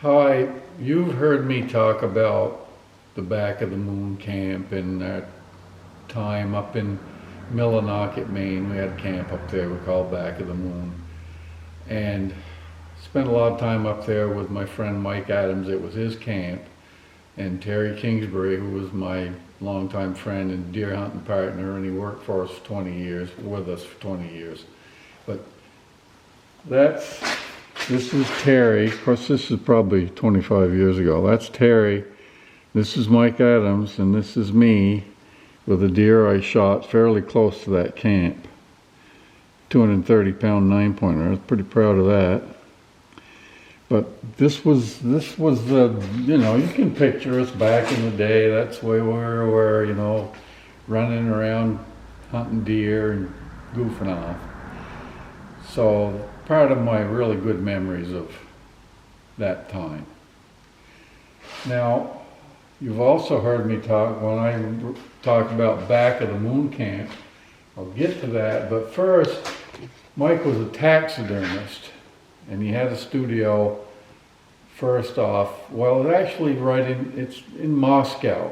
Hi, you've heard me talk about the Back of the Moon camp and that time up in Millinocket, Maine. We had a camp up there we called Back of the Moon. And spent a lot of time up there with my friend Mike Adams. It was his camp. And Terry Kingsbury, who was my longtime friend and deer hunting partner, and he worked for us for 20 years, with us for 20 years. But this is Terry. Of course, this is probably 25 years ago. That's Terry. This is Mike Adams, and this is me with a deer I shot fairly close to that camp. 230-pound 9-pointer. I was pretty proud of that. But this was the, you can picture us back in the day. That's the way we were, running around hunting deer and goofing off. So part of my really good memories of that time. Now, you've also heard me talk, when I talk about Back of the Moon camp, I'll get to that, but first, Mike was a taxidermist, and he had a studio first off, well, it's in Moscow,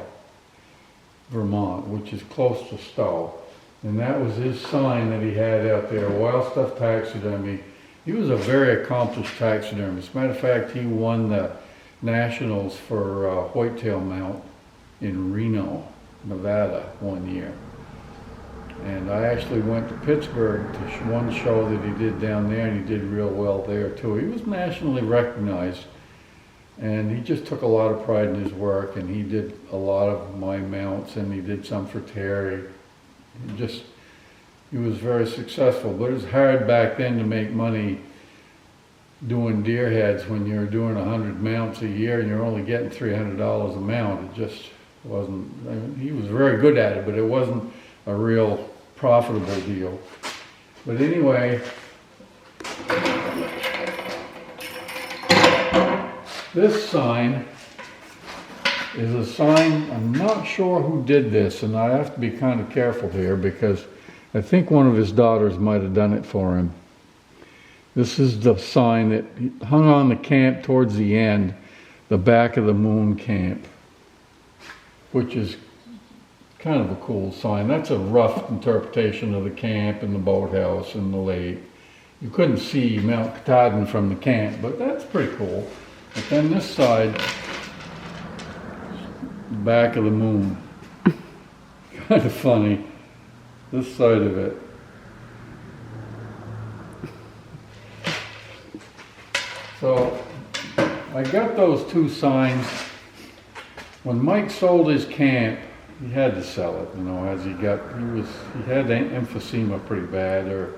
Vermont, which is close to Stowe. And that was his sign that he had out there, Wild Stuff Taxidermy. He was a very accomplished taxidermist. Matter of fact, he won the nationals for whitetail mount in Reno, Nevada one year. And I actually went to Pittsburgh to one show that he did down there, and he did real well there too. He was nationally recognized, and he just took a lot of pride in his work, and he did a lot of my mounts, and he did some for Terry. He was very successful, but it was hard back then to make money doing deer heads when you're doing 100 mounts a year and you're only getting $300 a mount. It just wasn't, he was very good at it, but it wasn't a real profitable deal. But anyway, this sign is a sign, I'm not sure who did this, and I have to be kind of careful here because I think one of his daughters might have done it for him. This is the sign that hung on the camp towards the end, the Back of the Moon camp, which is kind of a cool sign. That's a rough interpretation of the camp and the boathouse and the lake. You couldn't see Mount Katahdin from the camp, but that's pretty cool. But then this side, Back of the Moon. Kind of funny, this side of it. So I got those two signs. When Mike sold his camp, he had to sell it, as he had emphysema pretty bad, or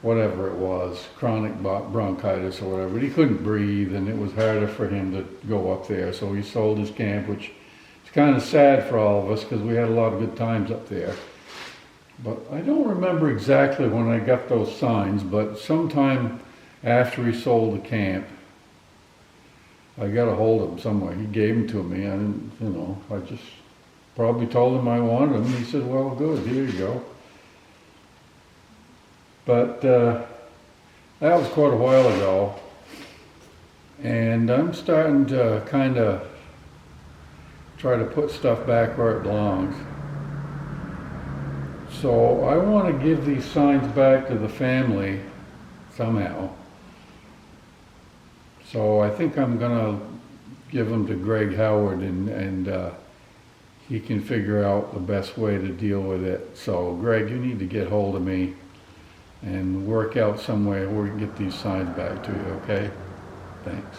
whatever it was, chronic bronchitis or whatever. But he couldn't breathe, and it was harder for him to go up there. So he sold his camp, which is kind of sad for all of us because we had a lot of good times up there. But I don't remember exactly when I got those signs, but sometime after he sold the camp, I got a hold of him somewhere. He gave them to me. I didn't, I just probably told him I wanted them. He said, well, good, here you go. But that was quite a while ago, and I'm starting to kind of try to put stuff back where it belongs. So I want to give these signs back to the family somehow. So I think I'm going to give them to Greg Howard, and he can figure out the best way to deal with it. So Greg, you need to get hold of me and work out some way where we can get these signs back to you, okay? Thanks.